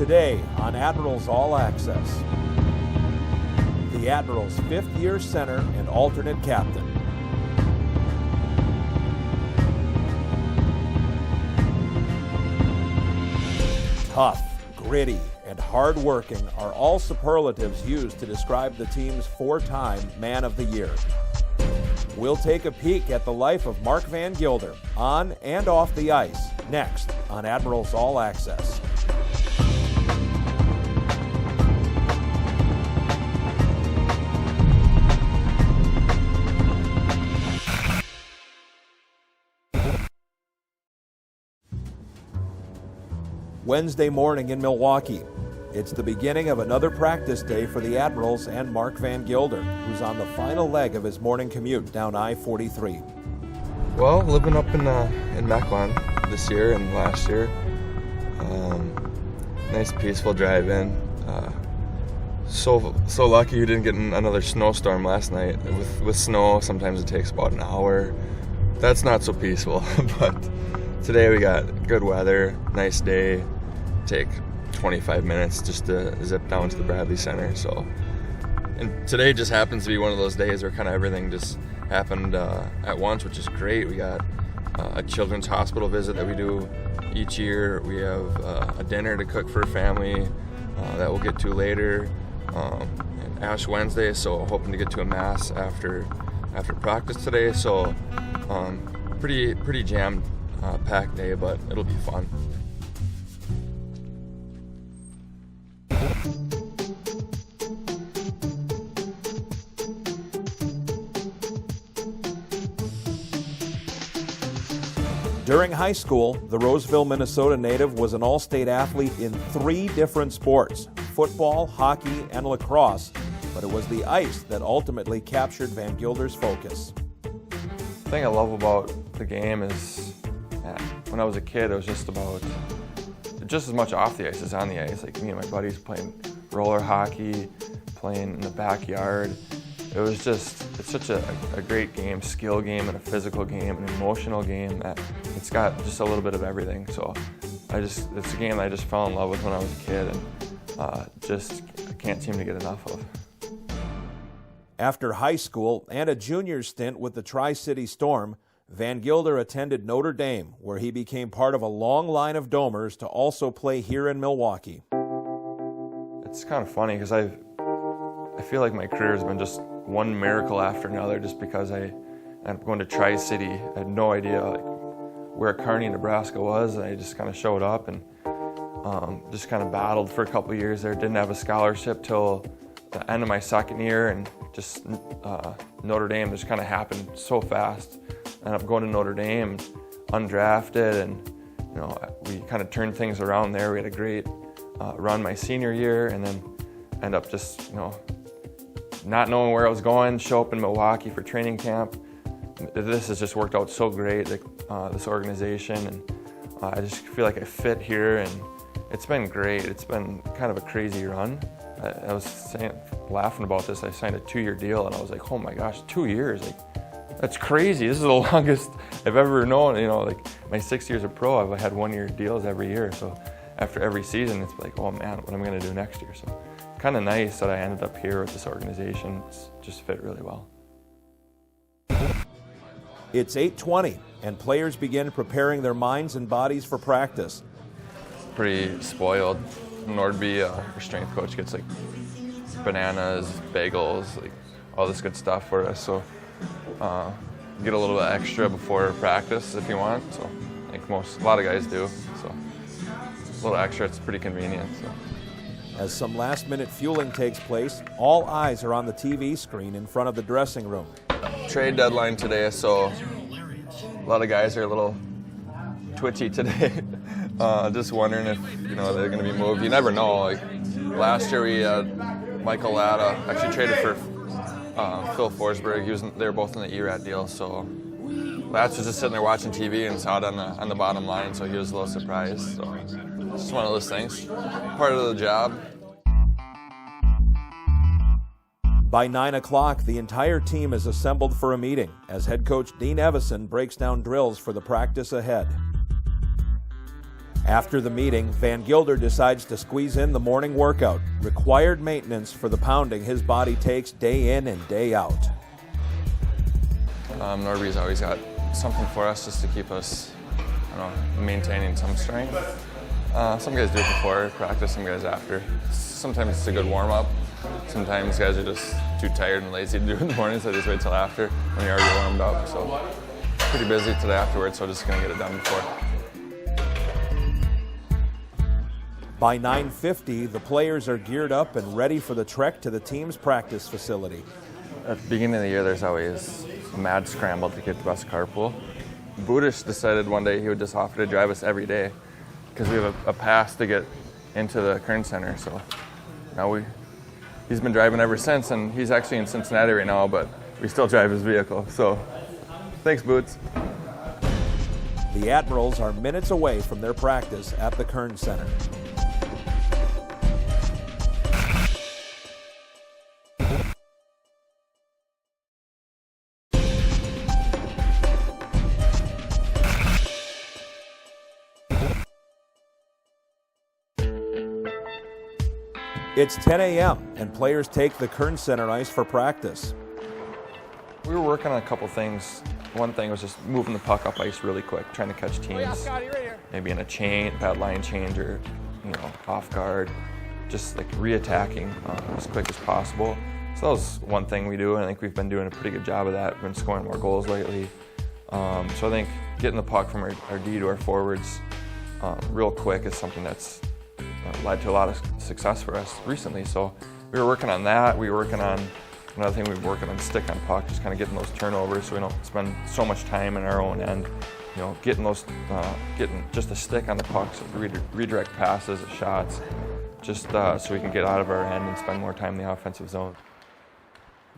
Today on Admirals All Access, the Admirals' fifth-year center and alternate captain. Tough, gritty, and hard-working are all superlatives used to describe the team's four-time Man of the Year. We'll take a peek at the life of Mark Van Gilder on and off the ice next on Admirals All Access. Wednesday morning in Milwaukee. It's the beginning of another practice day for the Admirals and Mark Van Gilder, who's on the final leg of his morning commute down I-43. Well, living up in Mequon this year and last year. Nice peaceful drive in. So lucky we didn't get another snowstorm last night. With snow, sometimes it takes about an hour. That's not so peaceful, but today we got good weather, nice day. Take 25 minutes just to zip down to the Bradley Center. So, and today just happens to be one of those days where kind of everything just happened at once, which is great. We got a children's hospital visit that we do each year. We have a dinner to cook for a family that we'll get to later. And Ash Wednesday, so hoping to get to a mass after practice today. So pretty jammed packed day, but it'll be fun. During high school, the Roseville, Minnesota native was an all-state athlete in 3 different sports: football, hockey, and lacrosse, but it was the ice that ultimately captured Van Gilder's focus. The thing I love about the game is when I was a kid, it was just as much off the ice as on the ice. Like me and my buddies playing roller hockey, playing in the backyard. It's such a great game, skill game and a physical game, an emotional game that it's got just a little bit of everything. So it's a game that I just fell in love with when I was a kid and I can't seem to get enough of. After high school and a junior stint with the Tri-City Storm, Van Gilder attended Notre Dame, where he became part of a long line of Domers to also play here in Milwaukee. It's kind of funny because I feel like my career has been just one miracle after another, just because I'm going to Tri-City. I had no idea where Kearney, Nebraska was, and I just kind of showed up and just kind of battled for a couple of years there. Didn't have a scholarship till the end of my second year, and just Notre Dame just kind of happened so fast. Ended up going to Notre Dame, undrafted, and we kind of turned things around there. We had a great run my senior year, and then end up just not knowing where I was going, show up in Milwaukee for training camp. This has just worked out so great, this organization, and I just feel like I fit here, and it's been great. It's been kind of a crazy run. I was laughing about this. I signed a 2-year deal, and I was like, oh my gosh, 2 years. That's crazy. This is the longest I've ever known. My 6 years of pro, I've had 1-year deals every year. So after every season, it's like, oh man, what am I going to do next year? So kind of nice that I ended up here with this organization. It's just fit really well. It's 8:20, and players begin preparing their minds and bodies for practice. Pretty spoiled. Nordby, our strength coach, gets bananas, bagels, all this good stuff for us. So get a little bit extra before practice if you want. So a lot of guys do. So a little extra, it's pretty convenient. So. As some last-minute fueling takes place, all eyes are on the TV screen in front of the dressing room. Trade deadline today, so a lot of guys are a little twitchy today. Just wondering if they're going to be moved. You never know. Last year we had Michael Latta actually traded for Phil Forsberg. They were both in the ERAT deal, so Latz was just sitting there watching TV and saw it on the bottom line, so he was a little surprised. So it's just one of those things, part of the job. By 9 o'clock, the entire team is assembled for a meeting as head coach Dean Evison breaks down drills for the practice ahead. After the meeting, Van Gilder decides to squeeze in the morning workout, required maintenance for the pounding his body takes day in and day out. Norby's always got something for us just to keep us, maintaining some strength. Some guys do it before practice, some guys after. Sometimes it's a good warm-up. Sometimes guys are just too tired and lazy to do it in the morning, so they just wait till after when you're already warmed up. So pretty busy today afterwards, so just gonna get it done before. By 9:50, the players are geared up and ready for the trek to the team's practice facility. At the beginning of the year, there's always a mad scramble to get the best carpool. Budish decided one day he would just offer to drive us every day because we have a pass to get into the Kern Center. So now he's been driving ever since, and he's actually in Cincinnati right now, but we still drive his vehicle. So thanks, Boots. The Admirals are minutes away from their practice at the Kern Center. It's 10 a.m. and players take the Kern Center ice for practice. We were working on a couple things. One thing was just moving the puck up ice really quick, trying to catch teams, maybe in a bad line change or off guard, just like re-attacking as quick as possible. So that was one thing we do, and I think we've been doing a pretty good job of that. We've been scoring more goals lately. So I think getting the puck from our D to our forwards real quick is something that's led to a lot of success for us recently. So we were working on that. We were working on another thing. We were working on stick on puck, just kind of getting those turnovers so we don't spend so much time in our own end. Getting just a stick on the puck, so redirect passes, shots, just so we can get out of our end and spend more time in the offensive zone.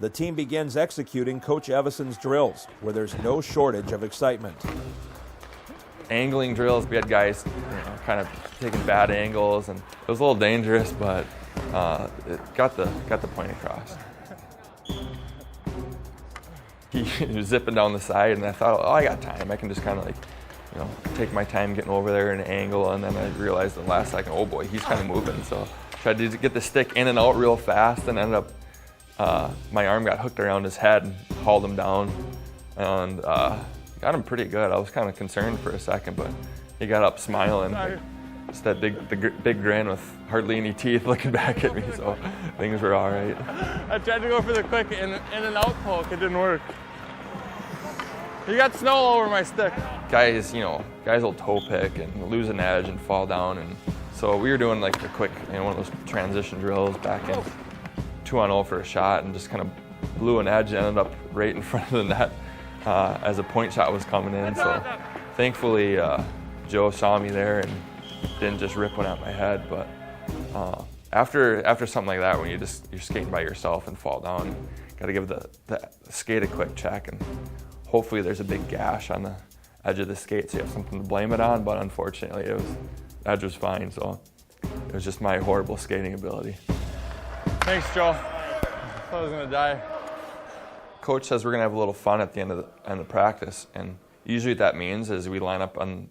The team begins executing Coach Evason's drills, where there's no shortage of excitement. Angling drills, we had guys kind of taking bad angles, and it was a little dangerous, but it got the point across. He was zipping down the side, and I thought, I got time. I can just kind of take my time getting over there in an angle, and then I realized in the last second, oh boy, he's kind of moving. So tried to get the stick in and out real fast, and ended up, my arm got hooked around his head and hauled him down, and got him pretty good. I was kind of concerned for a second, but he got up smiling. Just that big grin with hardly any teeth looking back at me, so things were all right. I tried to go for the quick in and out poke. It didn't work. You got snow all over my stick. Guys will toe pick and lose an edge and fall down, and so we were doing like a quick, one of those transition drills back in 2-on-0 for a shot, and just kind of blew an edge and ended up right in front of the net as a point shot was coming in. So thankfully Joe saw me there and didn't just rip one at my head. But after something like that, when you're skating by yourself and fall down, got to give the skate a quick check, and hopefully there's a big gash on the edge of the skate so you have something to blame it on. But unfortunately, the edge was fine, so it was just my horrible skating ability. Thanks, Joe. I thought I was gonna die. Coach says we're gonna have a little fun at the end of practice, and usually what that means is we line up on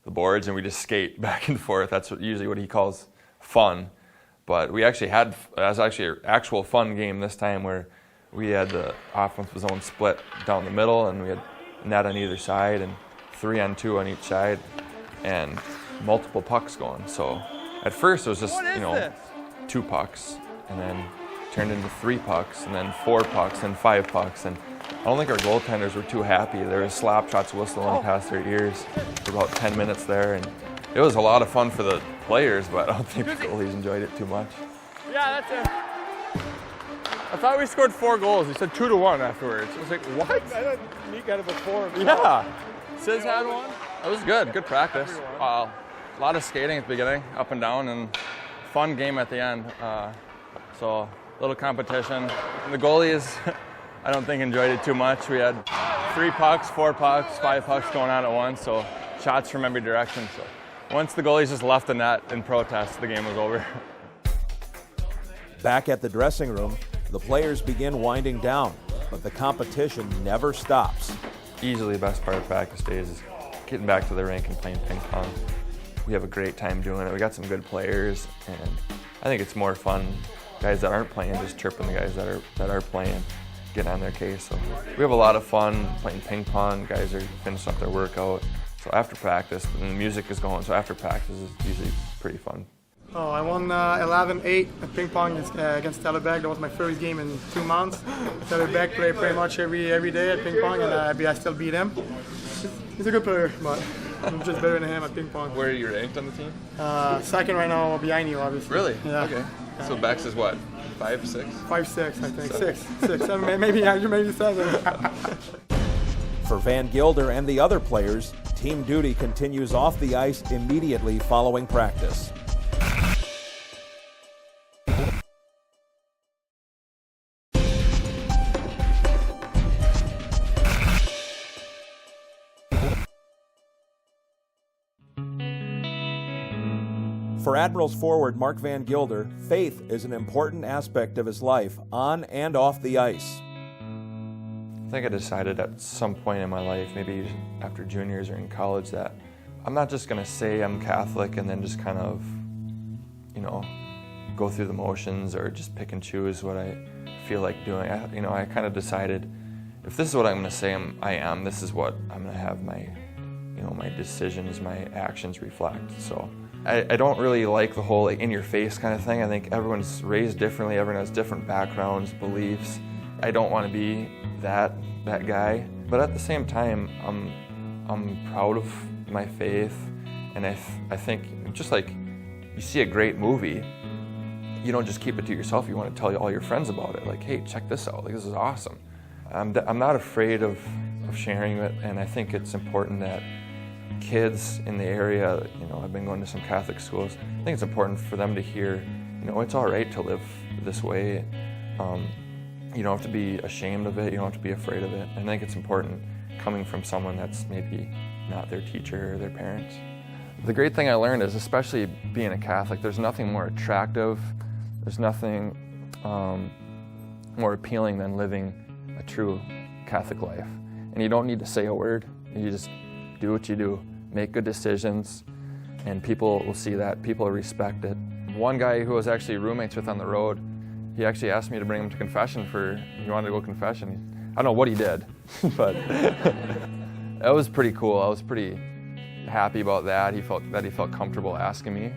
the boards and we just skate back and forth. That's usually what he calls fun. But we actually it was actually an actual fun game this time, where we had the offensive zone split down the middle, and we had net on either side and 3-on-2 on each side, and multiple pucks going. So at first it was just 2 pucks, and then turned into 3 pucks, and then 4 pucks, and 5 pucks. And I don't think our goaltenders were too happy. There was slap shots whistling past their ears for about 10 minutes there, and it was a lot of fun for the players, but I don't think the goalies enjoyed it too much. Yeah, that's it. I thought we scored 4 goals. He said 2-1 afterwards. I was like, what? I thought Meek got it before. Yeah. Sis had one. It was good. Good practice. A lot of skating at the beginning, up and down, and fun game at the end. So a little competition. And the goalies, I don't think enjoyed it too much. We had 3 pucks, 4 pucks, 5 pucks going on at once, so shots from every direction. So once the goalies just left the net in protest, the game was over. Back at the dressing room, the players begin winding down, but the competition never stops. Easily the best part of practice days is getting back to the rink and playing ping pong. we have a great time doing it. We got some good players, and I think it's more fun. Guys that aren't playing just chirping the guys that are playing, getting on their case. So we have a lot of fun playing ping pong. Guys are finishing up their workout. So after practice, and the music is going, so after practice is usually pretty fun. Oh, I won 11-8 at ping pong against Tellerbeck. That was my first game in 2 months. Tellerbeck play pretty much every day at ping pong, and I still beat him. He's a good player, but I'm just better than him at ping pong. Where are you ranked on the team? Second right now, behind you, obviously. Really? Yeah. Okay. So Bex is what? 5, 6? 5'6", I think. 6, 7, maybe 7. For Van Gilder and the other players, team duty continues off the ice immediately following practice. For Admirals forward Mark Van Gilder, faith is an important aspect of his life on and off the ice. I think I decided at some point in my life, maybe after juniors or in college, that I'm not just going to say I'm Catholic and then just kind of, go through the motions or just pick and choose what I feel like doing. I kind of decided, if this is what I'm going to say I am, this is what I'm going to have my decisions, my actions reflect. So I don't really like the whole in-your-face kind of thing. I think everyone's raised differently, everyone has different backgrounds, beliefs. I don't want to be that guy, but at the same time, I'm proud of my faith, and I think just like you see a great movie, you don't just keep it to yourself. You want to tell all your friends about it. Like, hey, check this out. Like, this is awesome. I'm not afraid of sharing it, and I think it's important that kids in the area, I've been going to some Catholic schools. I think it's important for them to hear, it's all right to live this way. You don't have to be ashamed of it. You don't have to be afraid of it. And I think it's important coming from someone that's maybe not their teacher or their parents. The great thing I learned is, especially being a Catholic, there's nothing more attractive, there's nothing more appealing than living a true Catholic life. And you don't need to say a word. You just do what you do, make good decisions, and people will see that. People will respect it. One guy who I was actually roommates with on the road, he actually asked me to bring him to confession he wanted to go confession. I don't know what he did, but that was pretty cool. I was pretty happy about that. He felt comfortable asking me.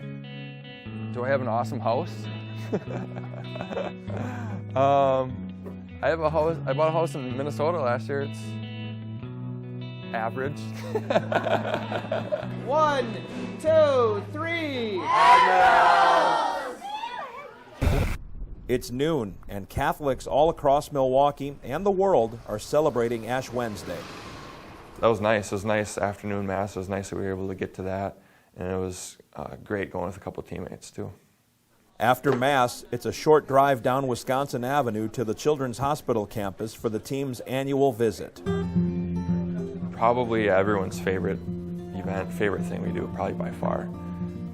Do I have an awesome house? I have a house. I bought a house in Minnesota last year. It's average. 1, 2, 3. Admirals! It's noon, and Catholics all across Milwaukee and the world are celebrating Ash Wednesday. That was nice. It was a nice afternoon mass. It was nice that we were able to get to that, and it was great going with a couple teammates too. After Mass, it's a short drive down Wisconsin Avenue to the Children's Hospital campus for the team's annual visit. Probably everyone's favorite event, favorite thing we do, probably by far.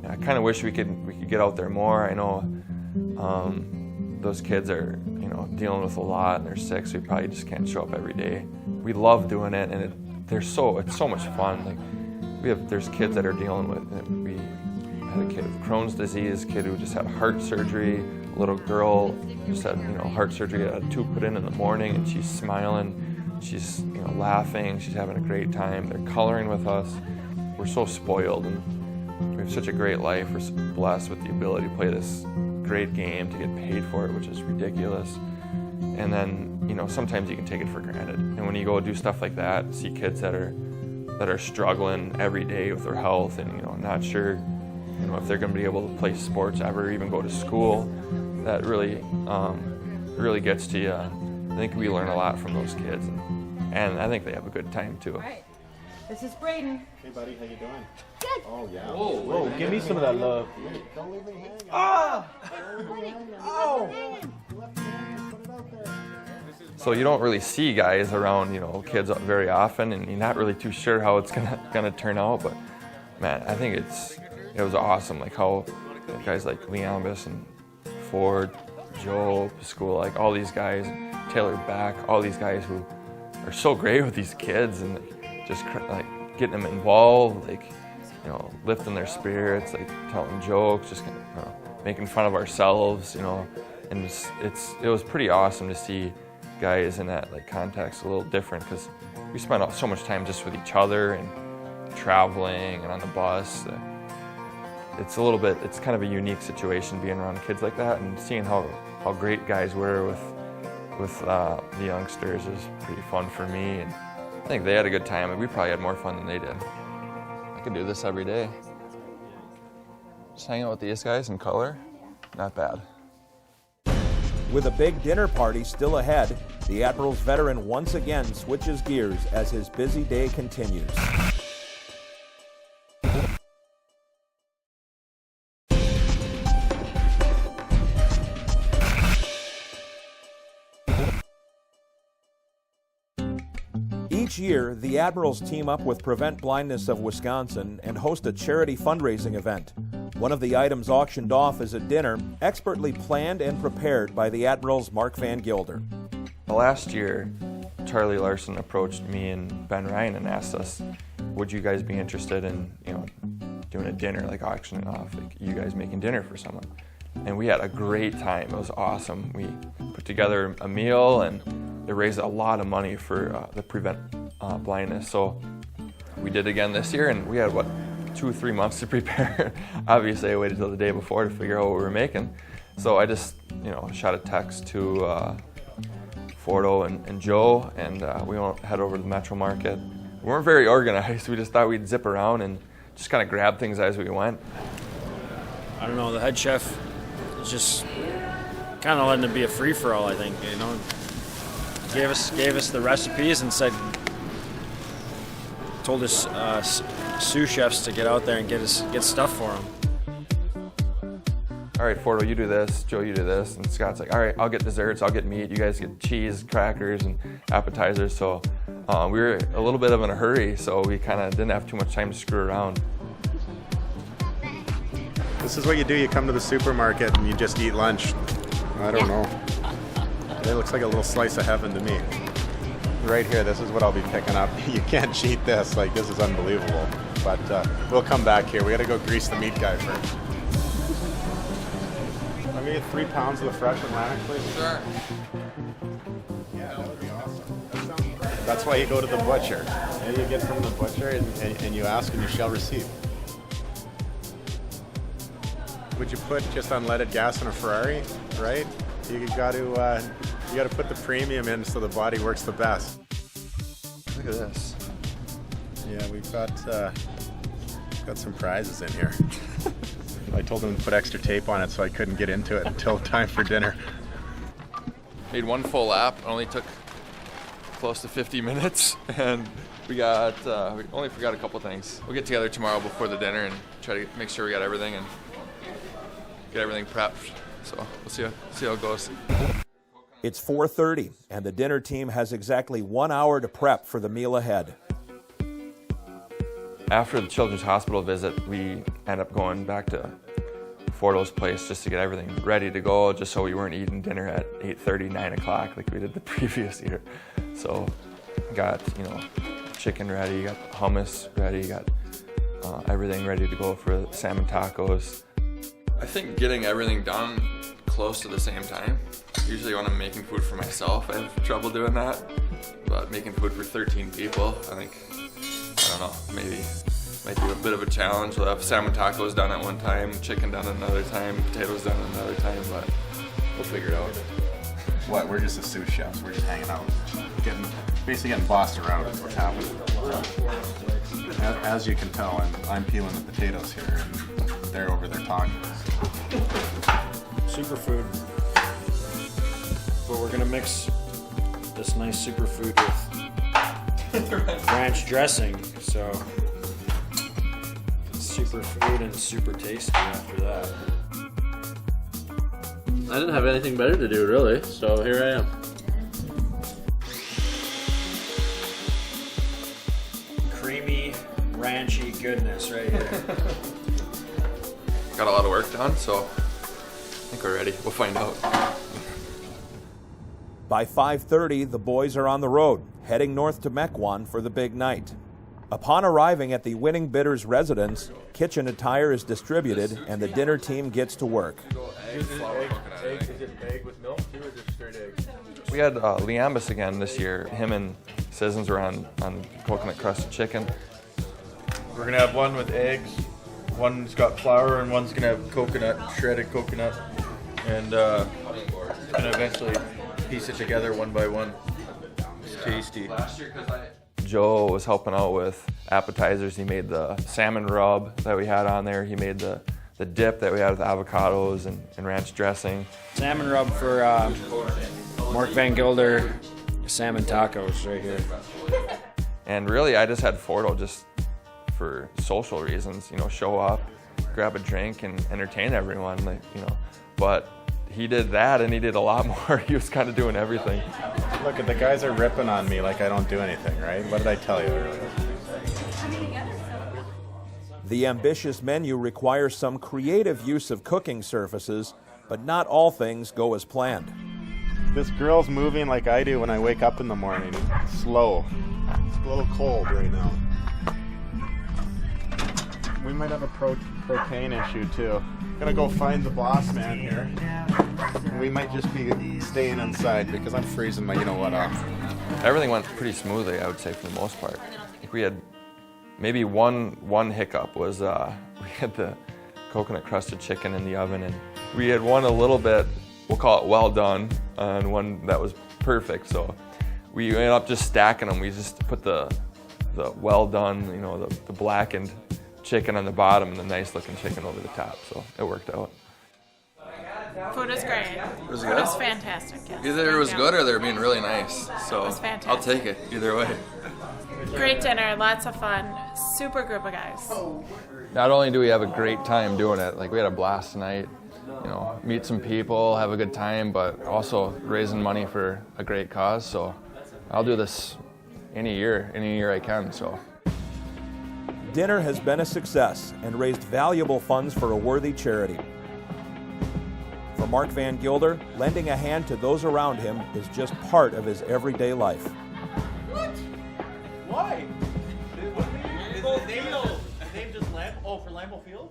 I kind of wish we could get out there more. I know those kids are dealing with a lot and they're sick, so we probably just can't show up every day. We love doing it, and it's so much fun. Like there's kids that are dealing with it. We had a kid with Crohn's disease, a kid who just had heart surgery, a little girl just had heart surgery, had a tube put in the morning, and she's smiling, she's laughing, she's having a great time. They're coloring with us. We're so spoiled, and we have such a great life. We're so blessed with the ability to play this great game, to get paid for it, which is ridiculous. And then sometimes you can take it for granted. And when you go do stuff like that, see kids that are struggling every day with their health and not sure if they're going to be able to play sports ever, or even go to school, that really gets to you. I think we learn a lot from those kids, and I think they have a good time too. All right. This is Braden. Hey, buddy, how you doing? Good. Oh, yeah. Whoa, give me some of that love. Don't leave me hanging. Ah! Oh! So you don't really see guys around, kids very often, and you're not really too sure how it's gonna turn out. But man, I think it was awesome. Like how guys like Leambus and Ford, Joe, Pascoal, like all these guys, Taylor Back, all these guys who are so great with these kids, and just like getting them involved, you know, lifting their spirits, like telling jokes, just making fun of ourselves, you know, and it was pretty awesome to see guys in that like context a little different, because we spent so much time just with each other and traveling and on the bus. It's kind of a unique situation being around kids like that, and seeing how great guys were with the youngsters is pretty fun for me, and I think they had a good time, and we probably had more fun than they did. I could do this every day. Just hang out with these guys in color, not bad. With a big dinner party still ahead, the Admirals veteran once again switches gears as his busy day continues. Each year, the Admirals team up with Prevent Blindness of Wisconsin and host a charity fundraising event. One of the items auctioned off is a dinner expertly planned and prepared by the Admirals' Mark Van Gilder. Last year, Charlie Larson approached me and Ben Ryan and asked us, would you guys be interested in, you know, doing a dinner, like auctioning off, like you guys making dinner for someone? And we had a great time. It was awesome. We put together a meal, and it raised a lot of money for the Prevent Blindness. So we did again this year, and we had, 2 or 3 months to prepare. Obviously, I waited till the day before to figure out what we were making. So I just, you know, shot a text to Fordo and Joe, and we went head over to the Metro Market. We weren't very organized. We just thought we'd zip around and just kind of grab things as we went. I don't know, the head chef is just kind of letting it be a free-for-all, I think, you know. Gave us the recipes and told us sous chefs to get out there and get stuff for them. All right, Fordo, you do this. Joe, you do this. And Scott's like, all right, I'll get desserts, I'll get meat. You guys get cheese, crackers, and appetizers. So we were a little bit in a hurry, so we kind of didn't have too much time to screw around. This is what you do. You come to the supermarket and you just eat lunch. I don't know. It looks like a little slice of heaven to me. Right here, this is what I'll be picking up. You can't cheat this. Like, this is unbelievable. But we'll come back here. We got to go grease the meat guy first. Let me get 3 pounds of the fresh Atlantic, please. Sure. Yeah, that would be awesome. That's why you go to the butcher. And you get from the butcher and you ask and you shall receive. Would you put just unleaded gas in a Ferrari, right? You got to put the premium in so the body works the best. Look at this. Yeah, we've got some prizes in here. I told them to put extra tape on it so I couldn't get into it until time for dinner. Made 1 full lap. It only took close to 50 minutes, and we only forgot a couple things. We'll get together tomorrow before the dinner and try to make sure we got everything and get everything prepped. So we'll see how it goes. It's 4:30, and the dinner team has exactly 1 hour to prep for the meal ahead. After the Children's Hospital visit, we end up going back to Fordo's place just to get everything ready to go, just so we weren't eating dinner at 8:30, 9 o'clock like we did the previous year. So got, you know, chicken ready, got hummus ready, got everything ready to go for salmon tacos. I think getting everything done close to the same time. Usually when I'm making food for myself, I have trouble doing that. But making food for 13 people, I think, I don't know, maybe might be a bit of a challenge. We'll have salmon tacos done at one time, chicken done another time, potatoes done another time, but we'll figure it out. What? We're just the sous chefs. We're just hanging out, basically getting bossed around is what's happening. As you can tell, I'm peeling the potatoes here, and they're over there talking. Superfood. But we're gonna mix this nice superfood with ranch dressing, so superfood and super tasty after that. I didn't have anything better to do, really, so here I am. Creamy, ranchy goodness right here. Got a lot of work done, so I think we're ready. We'll find out. By 5:30, the boys are on the road, heading north to Mequon for the big night. Upon arriving at the winning bidder's residence, kitchen attire is distributed and the dinner team gets to work. Is it egg with milk too, or just straight eggs? We had Liambus again this year. Him and Sissons were on coconut crusted chicken. We're gonna have one with eggs, one's got flour, and one's gonna have coconut, shredded coconut, and gonna eventually piece it together one by one. It's tasty. Joe was helping out with appetizers. He made the salmon rub that we had on there. He made the dip that we had with avocados and ranch dressing. Salmon rub for Mark Van Gilder salmon tacos right here. And really, I just had Fordo just for social reasons, you know, show up, grab a drink, and entertain everyone, like, you know. But he did that, and he did a lot more. He was kind of doing everything. Look, the guys are ripping on me like I don't do anything, right? What did I tell you earlier? The ambitious menu requires some creative use of cooking surfaces, but not all things go as planned. This girl's moving like I do when I wake up in the morning. Slow. It's a little cold right now. We might have a propane issue too. Gonna go find the boss man here. We might just be staying inside because I'm freezing my you-know-what off. Everything went pretty smoothly, I would say, for the most part. I think we had maybe one hiccup was we had the coconut crusted chicken in the oven, and we had one a little bit, we'll call it well done, and one that was perfect. So we ended up just stacking them. We just put the well done, you know, the blackened chicken on the bottom and the nice looking chicken over the top. So it worked out. Food was great. Was it Food good? was fantastic. Yes. Either it was good or they're being really nice. So It was fantastic. I'll take it either way. Great dinner, lots of fun, super group of guys. Not only do we have a great time doing it, like we had a blast tonight, you know, meet some people, have a good time, but also raising money for a great cause. So I'll do this any year I can. So Dinner has been a success and raised valuable funds for a worthy charity. For Mark Van Gilder, lending a hand to those around him is just part of his everyday life. Why? Name just Lamb? Oh, for Lambeau Field?